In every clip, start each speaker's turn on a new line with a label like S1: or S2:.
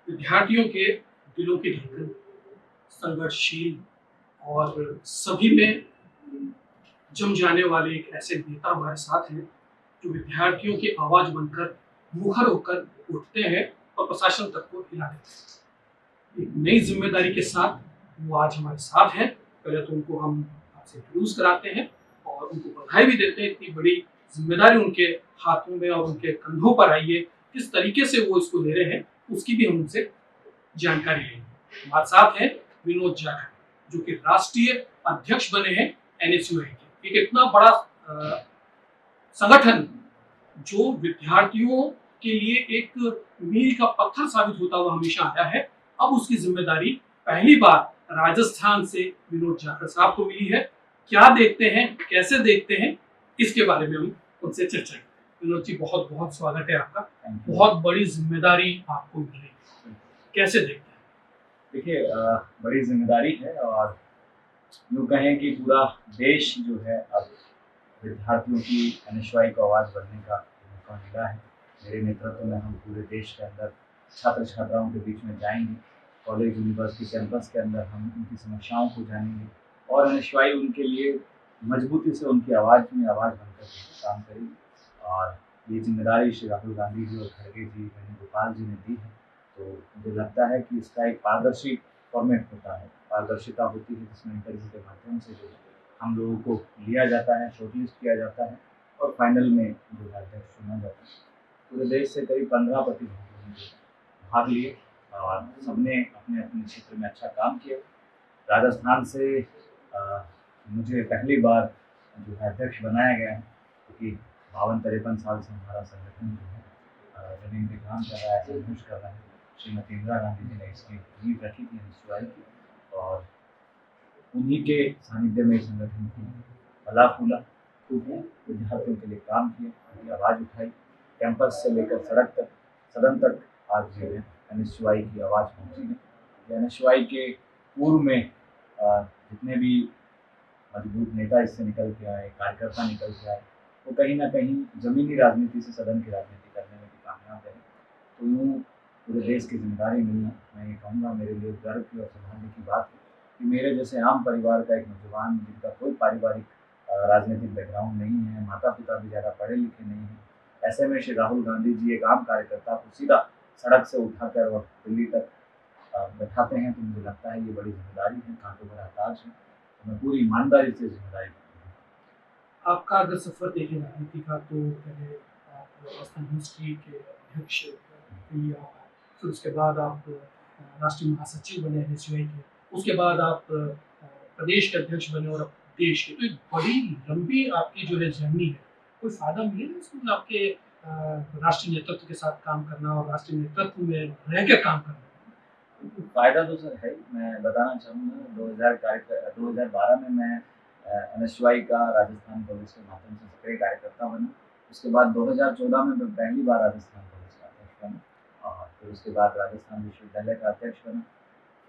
S1: विद्यार्थियों के दिलों की धड़कन, संघर्षशील और सभी में जम जाने वाले एक ऐसे नेता हमारे साथ हैं, जो विद्यार्थियों की आवाज़ बनकर मुखर होकर उठते हैं और प्रशासन तक को हिला देते हैं। एक नई ज़िम्मेदारी के साथ वो आज हमारे साथ हैं। पहले तो उनको हम आपसे इंट्रोड्यूस कराते हैं और उनको बधाई भी देते हैं, इतनी बड़ी ज़िम्मेदारी उनके हाथों में और उनके कंधों पर आई है। किस तरीके से वो इसको ले रहे हैं, उसकी भी हम उनसे जानकारी लेंगे। हमारे साथ हैं विनोद जाखड़, जो कि राष्ट्रीय अध्यक्ष बने हैं एनएसयूआई के। एक इतना बड़ा संगठन जो विद्यार्थियों के लिए एक मील का पत्थर साबित होता हुआ हमेशा आया है, अब उसकी जिम्मेदारी पहली बार राजस्थान से विनोद जाखड़ साहब को मिली है। क्या देखते हैं, कैसे देखते हैं, इसके बारे में हम उनसे चर्चा करें। विनोद जी, बहुत बहुत स्वागत है आपका। बहुत बड़ी जिम्मेदारी आपको मिल रही है, कैसे देखते हैं?
S2: देखिए, बड़ी जिम्मेदारी है और यूँ कहें कि पूरा देश जो है अब विद्यार्थियों की अनिश्वाई को आवाज़ बनने का मौका मिला है। मेरे नेतृत्व में हम पूरे देश के अंदर छात्र छात्राओं के बीच में जाएंगे, कॉलेज यूनिवर्सिटी कैंपस के अंदर हम उनकी समस्याओं को जानेंगे और अनिश्वाई उनके लिए मजबूती से उनकी आवाज़ में आवाज़ बनकर काम करेगी। और ये जिम्मेदारी श्री राहुल गांधी जी और खड़गे जी, वेणुगोपाल जी ने दी है। तो मुझे लगता है कि इसका एक पारदर्शी फॉर्मेट होता है, पारदर्शिता होती है, जिसमें इंटरव्यू के माध्यम से जो हम लोगों को लिया जाता है, शॉर्टलिस्ट किया जाता है और फाइनल में जो है अध्यक्ष चुना जाता है। पूरे देश से करीब 15 प्रतिभागियों ने भाग लिए और सबने अपने अपने क्षेत्र में अच्छा काम किया। राजस्थान से मुझे पहली बार जो है अध्यक्ष बनाया गया है, क्योंकि 52-53 साल से हमारा संगठन जो है ज़मीन पे काम कर रहा है, संघर्ष कर रहा है। श्रीमती इंदिरा गांधी जी ने इसकी नींव रखी थी एनएसयूआई की और उन्हीं के सानिध्य में संगठन की फला फूला, खूब विद्यार्थियों के लिए काम किया, उनकी आवाज़ उठाई, कैंपस से लेकर सड़क तक, सदन तक आज जो है एनएसयूआई की आवाज़ पहुँची है। एनएसयूआई के पूर्व में जितने भी मजबूत नेता इससे निकल के आए, कार्यकर्ता निकल के आए, वो कहीं ना कहीं ज़मीनी राजनीति से सदन की राजनीति करने में भी कामयाब रहे। तो यूँ पूरे देश की जिम्मेदारी मिलना, मैं ये कहूँगा, मेरे लिए गर्व की और सौभाग्य की बात है कि मेरे जैसे आम परिवार का एक नौजवान, जिनका कोई पारिवारिक राजनीतिक बैकग्राउंड नहीं है, माता पिता भी ज़्यादा पढ़े लिखे नहीं हैं, ऐसे में श्री राहुल गांधी जी एक आम कार्यकर्ता को सीधा सड़क से उठाकर और दिल्ली तक बैठाते हैं। तो मुझे लगता है ये बड़ी जिम्मेदारी है, कांटों भरा ताज है। तो मैं पूरी ईमानदारी से जिम्मेदारी
S1: आपका अगर सफर देखें राजनीति का, तो पहले आप राजस्थान हिस्ट्री के अध्यक्ष के लिए आप आए, फिर उसके बाद आप राष्ट्रीय महासचिव बने एनएसयूआई के, उसके बाद आप प्रदेश के अध्यक्ष बने और अब देश के। तो एक बड़ी लंबी आपकी जो है जर्नी है। कोई फायदा मिलेगा इसमें, मतलब आपके राष्ट्रीय नेतृत्व के साथ काम करना और राष्ट्रीय नेतृत्व में रह के काम करना?
S2: फ़ायदा तो सर है। मैं बताना चाहूँगा, 2012 में मैं एनएसयूआई का राजस्थान कांग्रेस के माध्यम से सक्रिय कार्यकर्ता बना। उसके बाद 2014 में मैं पहली बार राजस्थान कांग्रेस का अध्यक्ष बना और फिर उसके बाद राजस्थान विश्वविद्यालय का अध्यक्ष बना।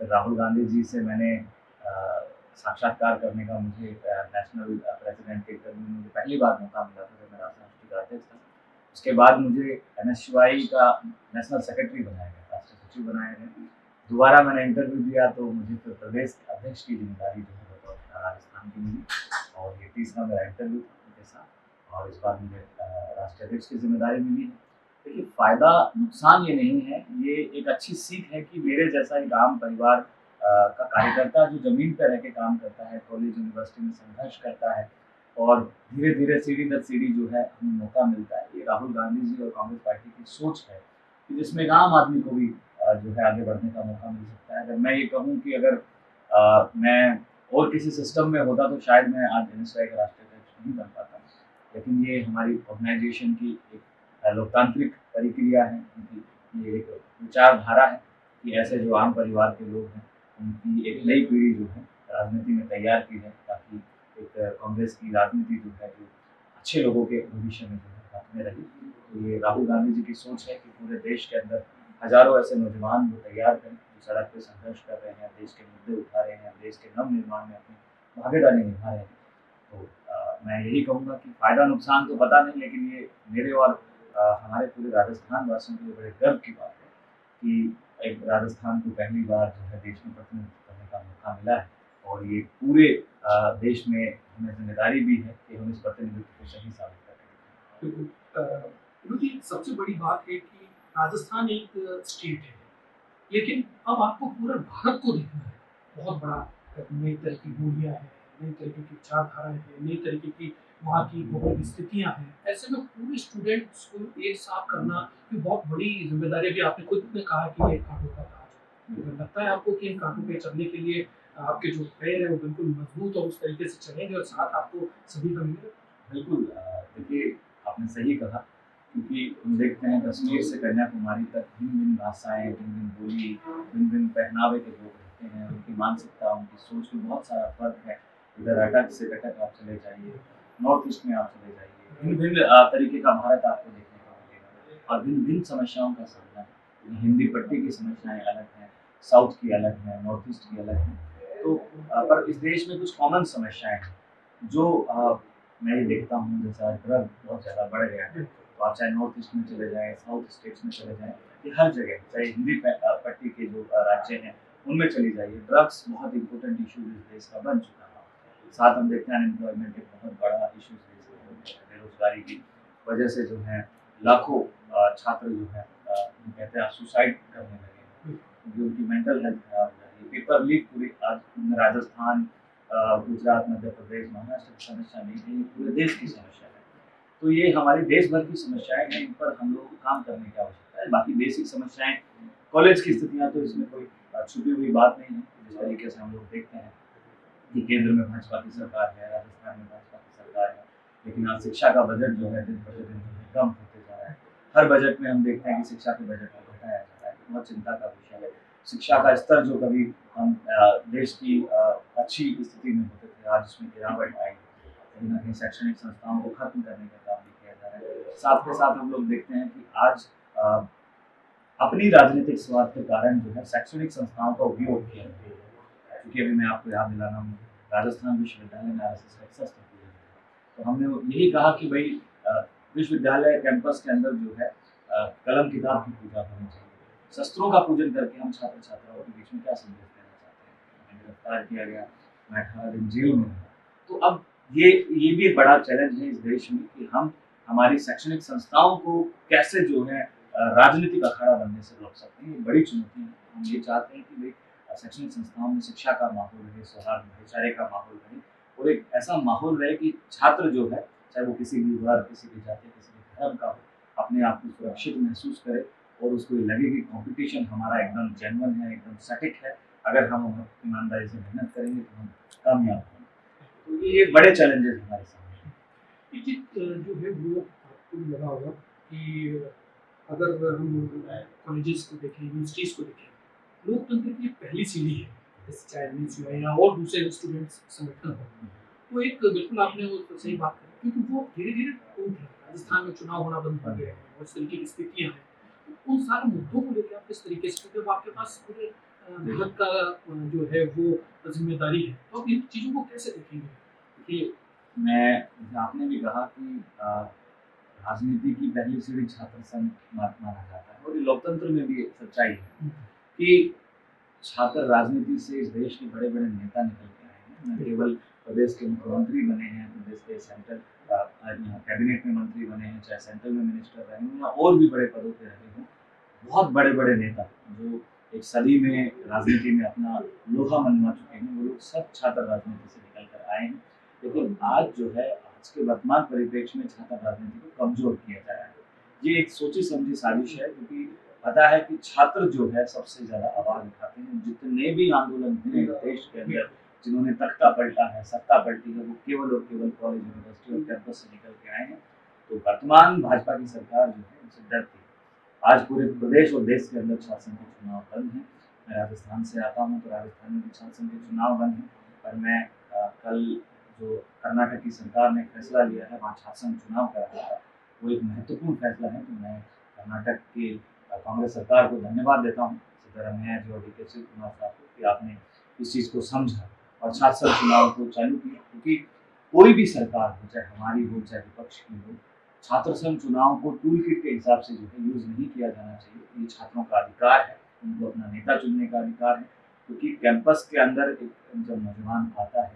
S2: फिर राहुल गांधी जी से मैंने साक्षात्कार करने का, मुझे नेशनल प्रेसिडेंट के इंटरव्यू में मुझे पहली बार मौका मिला था जब मैं राष्ट्रीय का अध्यक्ष था। उसके बाद मुझे एनएसयूआई का नेशनल सेक्रेटरी बनाया गया, राष्ट्रीय सचिव बनाया गया। दोबारा मैंने इंटरव्यू दिया तो मुझे फिर प्रदेश अध्यक्ष की जिम्मेदारी जो है बतौर राजस्थान की मिली और ये तीसरा मेरा इंटरव्यू था उनके साथ और इस बार मुझे राष्ट्रीय अध्यक्ष की जिम्मेदारी मिली है। देखिए, फ़ायदा नुकसान ये नहीं है, ये एक अच्छी सीख है कि मेरे जैसा एक आम परिवार का कार्यकर्ता जो ज़मीन पर रह के काम करता है, कॉलेज यूनिवर्सिटी में संघर्ष करता है और धीरे धीरे सीढ़ी दर सीढ़ी जो है हमें मौका मिलता है। ये राहुल गांधी जी और कांग्रेस पार्टी की सोच है कि जिसमें एक आम आदमी को भी जो है आगे बढ़ने का मौका मिल सकता है। अगर मैं ये कहूँ कि अगर मैं और किसी सिस्टम में होता तो शायद मैं आज एनएसयूआई का राष्ट्रीय अध्यक्ष नहीं बन पाता, लेकिन ये हमारी ऑर्गेनाइजेशन की एक लोकतांत्रिक प्रक्रिया है, उनकी ये एक विचारधारा है कि ऐसे जो आम परिवार के लोग हैं उनकी एक नई पीढ़ी जो है राजनीति में तैयार की है, ताकि एक कांग्रेस की राजनीति जो है जो अच्छे लोगों के भविष्य में जो है हाथ में रही। तो ये राहुल गांधी जी की सोच है कि पूरे देश के अंदर हजारों ऐसे नौजवान वो तैयार करें जो सड़क पे संघर्ष कर रहे हैं, देश के मुद्दे उठा रहे हैं, देश के नव निर्माण में अपनी भागीदारी निभा रहे हैं। तो मैं यही कहूँगा कि फ़ायदा नुकसान तो पता नहीं, लेकिन ये मेरे और हमारे पूरे राजस्थान वासियों के लिए बड़े गर्व की बात है कि एक राजस्थान को पहली बार जो है देश में प्रतिनिधित्व करने का मौका मिला है और ये पूरे देश में हमें जिम्मेदारी भी है कि हम इस प्रतिनिधित्व को सही साबित करें।
S1: बिल्कुल। जी, सबसे बड़ी बात है कि राजस्थान एक स्टेट है, लेकिन अब आपको पूरा भारत को देखना है। बहुत बड़ा नई तरह की बोलियाँ हैं, नई तरीके की विचारधारा है, नई तरीके की वहाँ की भौगोलिक स्थितियाँ हैं। ऐसे में पूरे स्टूडेंट्स को एक साथ करना ये बहुत बड़ी ज़िम्मेदारी है। अभी आपने खुद ने कहा कि ये काँटों का ताज है। तो लगता है आपको कि इन काँटों पे चढ़ने के लिए आपके जो पैर हैं वो बिल्कुल मज़बूत और उस तरीके से चलेंगे और साथ आपको सभी का मिलेगा?
S2: बिल्कुल देखिए आपने सही कहा क्योंकि हम देखते हैं कश्मीर से कन्याकुमारी तक भिन्न-भिन्न भाषाएँ, भिन्न-भिन्न बोली, भिन्न-भिन्न पहनावे के लोग रहते हैं, उनकी मानसिकता, उनकी सोच में बहुत सारा फ़र्क है। इधर अटक से कटक आप चले जाइए, नॉर्थ ईस्ट में आप चले जाइए, भिन्न-भिन्न तरीके का भारत आपको देखने को मिलेगा और भिन्न-भिन्न समस्याओं का सामना है। हिंदी पट्टी की समस्याएँ अलग हैं, साउथ की अलग हैं, नॉर्थ ईस्ट की अलग हैं। तो पर इस देश में कुछ कॉमन समस्याएँ हैं जो मैं ये देखता हूँ जैसे आज ड्रग बहुत ज़्यादा बढ़ गया है। तो आप चाहे नॉर्थ ईस्ट में चले जाएँ, साउथ स्टेट्स में चले जाएँ, ये हर जगह चाहे हिंदी पट्टी के जो राज्य हैं, उनमें चली जाइए, ड्रग्स बहुत इम्पोर्टेंट इश्यू इस देश का बन चुका है। साथ हम देखते हैं अनएम्प्लॉयमेंट एक बहुत बड़ा इश्यू इस देश का बन गया है। बेरोज़गारी की वजह से जो है लाखों छात्र जो है हम कहते हैं सुसाइड करने लगे हैं, क्योंकि उनकी मेंटल हेल्थ खराब हो रही है। पेपर लीक पूरी आज राजस्थान गुजरात, मध्य प्रदेश, महाराष्ट्र की समस्या नहीं है, ये पूरे देश की समस्या है। तो ये हमारे देश भर की समस्याएँ हैं, इन पर हम लोगों को काम करने की आवश्यकता है। बाकी बेसिक समस्याएँ, कॉलेज की स्थितियाँ तो इसमें कोई छुपी हुई बात नहीं है। जिस तरीके से हम लोग देखते हैं कि केंद्र में भाजपा की सरकार है, राजस्थान में भाजपा की सरकार है, लेकिन आज शिक्षा का बजट जो है दिन प्रतिदिन जो है कम होते जा रहा है। हर बजट में हम देखते हैं कि शिक्षा के बजट को घटाया जा रहा है, बहुत चिंता का विषय है। शिक्षा का स्तर जो कभी हम देश की अच्छी स्थिति में होते थे, आज उसमें गिरावट आई है। कहीं न कहीं शैक्षणिक संस्थाओं को खत्म करने का काम भी किया जा रहा है। साथ के साथ हम लोग देखते हैं कि आज अपनी राजनीतिक स्वार्थ के कारण जो है शैक्षणिक संस्थाओं का उपयोग किया जा रहा है। क्योंकि अभी मैं आपको याद दिला रहा हूँ, राजस्थान विश्वविद्यालय में आरएसएस का एक शस्त्र पूजन था। तो हमने यही कहा कि भई विश्वविद्यालय कैंपस के अंदर जो है कलम किताब की पूजा होनी चाहिए। शस्त्रों का पूजन करके हम छात्र-छात्राओं के बीच में क्या संदेश देना चाहते हैं? हमें गिरफ्तार किया गया, मैं 18 दिन जेल में रहा। तो अब ये भी एक बड़ा चैलेंज है इस देश में कि हम हमारी शैक्षणिक संस्थाओं को कैसे जो है राजनीतिक अखाड़ा बनने से रोक सकते हैं। ये बड़ी चुनौती है। हम ये चाहते हैं कि भई शैक्षणिक संस्थाओं में शिक्षा का माहौल रहे, सौहार्द, भाईचारे का माहौल रहे और एक ऐसा माहौल रहे कि छात्र जो है, चाहे वो किसी भी वर्ग, किसी भी जाति, किसी भी धर्म का हो, अपने आप को सुरक्षित महसूस करे और उसको ये लगे कि कॉम्पिटिशन हमारा एकदम जेन्युइन है, एकदम सटीक है। अगर हम ईमानदारी से मेहनत करेंगे तो हम कामयाब होंगे। तो ये बड़े चैलेंजेस हमारे सामने हैं।
S1: देखिए जो है वो आपको भी लगा होगा कि अगर हम कॉलेजेस को देखें, यूनिवर्सिटीज़ को देखें, लोकतंत्र की पहली सीढ़ी है, जैसे चाहे एमएनसी हो या और दूसरे स्टूडेंट्स संगठन हो। तो एक बिल्कुल आपने वो सही बात कही क्योंकि वो धीरे-धीरे टूट रहा है। राजस्थान में चुनाव होना बंद हो गए हैं और इस तरीके की स्थितियाँ हैं। तो उन सारे मुद्दों को लेके आप किस तरीके से क्योंकि अब आपके पास पूरे भारत का जो है वो ज़िम्मेदारी है, तो आप इन चीज़ों को कैसे देखेंगे?
S2: देखिए, मैं जैसे आपने भी कहा कि राजनीति की पहली सीढ़ी छात्र संघ माना जाता है और ये लोकतंत्र में भी एक सच्चाई है कि छात्र राजनीति से इस देश के बड़े-बड़े नेता निकल के आए हैं। न केवल प्रदेश के मुख्यमंत्री बने हैं, प्रदेश के सेंट्रल यहाँ कैबिनेट में मंत्री बने हैं, चाहे सेंट्रल में मिनिस्टर रहे हों या और भी बड़े पदों पे रहे हों। बहुत बड़े-बड़े नेता जो एक सदी में राजनीति में अपना लोहा मनवा चुके हैं, वो लोग सब छात्र राजनीति से निकल कर आए हैं। लेकिन आज जो है, आज के वर्तमान परिप्रेक्ष्य में छात्र राजनीति को कमज़ोर किया जा रहा है। ये एक सोची-समझी साजिश है क्योंकि पता है कि छात्र जो है सबसे ज़्यादा आवाज़ उठाते हैं। जितने भी आंदोलन हुए हैं देश के अंदर, जिन्होंने तख्ता पलटा है, सत्ता पलटी है, वो केवल और केवल कॉलेज, यूनिवर्सिटी और कैंपस से निकल के आए हैं। तो वर्तमान भाजपा की सरकार जो है, उनसे डरती है। आज पूरे प्रदेश और देश के अंदर छात्र संघ के चुनाव बंद हैं। मैं राजस्थान से आता हूँ, तो राजस्थान में भी छात्र संघ के चुनाव बंद हैं। पर मैं कल जो कर्नाटक की सरकार ने फैसला लिया है, वहाँ छात्र संघ चुनाव कराया है, वो एक महत्वपूर्ण फैसला है। तो मैं कर्नाटक की कांग्रेस सरकार को धन्यवाद देता हूँ, सिद्धरामैया जी और डीके शिव कुमार साहब को, कि आपने इस चीज़ को समझा और छात्र संघ चुनाव को चालू किया। क्योंकि कोई भी सरकार हो, चाहे हमारी हो, चाहे विपक्ष की हो, छात्र संघ चुनाव को टूल किट के हिसाब से जो है यूज़ नहीं किया जाना चाहिए। ये छात्रों का अधिकार है, उनको अपना नेता चुनने का अधिकार है, क्योंकि कैंपस के अंदर एक जब नौजवान आता है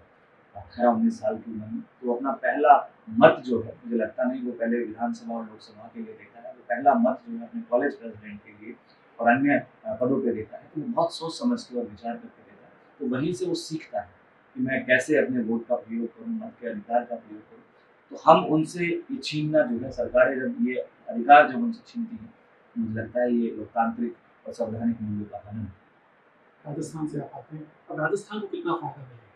S2: 18-19 साल की उम्र में, तो अपना पहला मत जो है, मुझे लगता नहीं वो पहले विधानसभा और लोकसभा के लिए देता है, वो पहला मत जो है अपने कॉलेज प्रेसिडेंट के लिए और अन्य पदों पे देता है, तो वो बहुत सोच समझ के और विचार करके देता है। तो वहीं से वो सीखता है कि मैं कैसे अपने वोट का प्रयोग करूँ, मत के अधिकार का प्रयोग करूँ। तो हम उनसे ये छीनना जो है, सरकारें जब ये अधिकार जब उनसे छीनती हैं, मुझे लगता है ये लोकतांत्रिक और संवैधानिक मूल्यों का हनन है।
S1: राजस्थान से आप आते हैं, अब राजस्थान को कितना फायदा मिलेगा?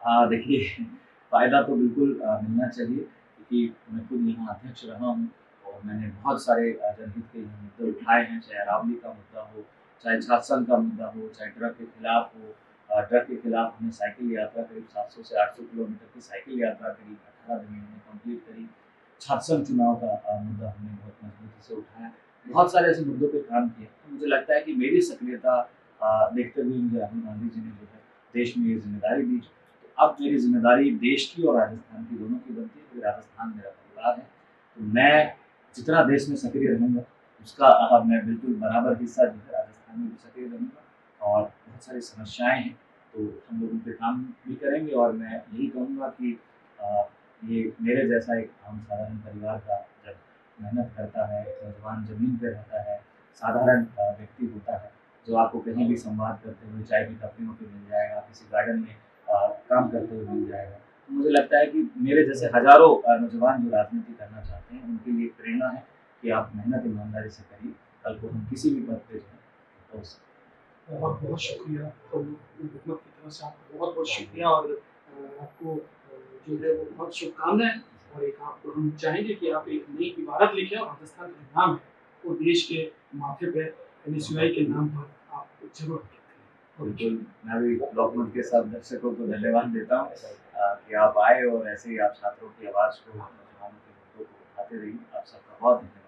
S2: हाँ, देखिए फ़ायदा तो बिल्कुल मिलना चाहिए, क्योंकि मैं खुद यहाँ अध्यक्ष रहा हूँ और मैंने बहुत सारे जनहित के यहाँ मुद्दे उठाए हैं, चाहे अरावली का मुद्दा हो, चाहे छात्र संघ का मुद्दा हो, चाहे ड्रग के खिलाफ हो। ड्रग के खिलाफ हमने साइकिल यात्रा करीब 700 से 800 किलोमीटर की साइकिल यात्रा करी, 18 दिन में हमने कंप्लीट करी। छात्र संघ चुनाव का मुद्दा हमने बहुत मजबूती से उठाया। बहुत सारे ऐसे मुद्दों पे काम किया। तो मुझे लगता है कि मेरी सक्रियता देखते हुए मुझे राहुल गांधी जी ने जो है देश में ये ज़िम्मेदारी दी। तो अब मेरी ज़िम्मेदारी देश की और राजस्थान की दोनों की बनती है, क्योंकि राजस्थान मेरा परिवार है। तो मैं जितना देश में सक्रिय रहूँगा, उसका मैं बिल्कुल बराबर हिस्सा जो है राजस्थान में भी सक्रिय रहूँगा। और बहुत सारी समस्याएँ हैं, तो हम लोग उन पे काम भी करेंगे और मैं यही कहूँगा कि अ, ये मेरे जैसा एक आम साधारण परिवार का जब मेहनत करता है, एक नौजवान ज़मीन पे रहता है, साधारण व्यक्ति होता है, जो आपको कहीं भी संवाद करते हुए चाय की टपरियों पे मिल जाएगा, किसी गार्डन में काम करते हुए मिल जाएगा। तो मुझे लगता है कि मेरे जैसे हज़ारों नौजवान जो राजनीति करना चाहते हैं, उनके लिए प्रेरणा है कि आप मेहनत ईमानदारी से करिए, कल को हम किसी भी पद पे जो है पहुँच सकते
S1: बहुत बहुत शुक्रिया, तो हुकूमत की तरफ से आपका बहुत बहुत शुक्रिया और आपको जो है वो बहुत शुभकामनाएं। और एक आपको हम चाहेंगे कि आप एक नई इबारत लिखें और राजस्थान का जो नाम है वो देश के माथे पे NSUI के नाम पर आप जरूर रखें।
S2: हैं। बिल्कुल, मैं भी लोकमत के सब दर्शकों को धन्यवाद देता हूँ कि आप आए और ऐसे ही आप छात्रों की आवाज़ को, नौजवानों के मुद्दों को उठाते रहिए। आप सबका बहुत धन्यवाद।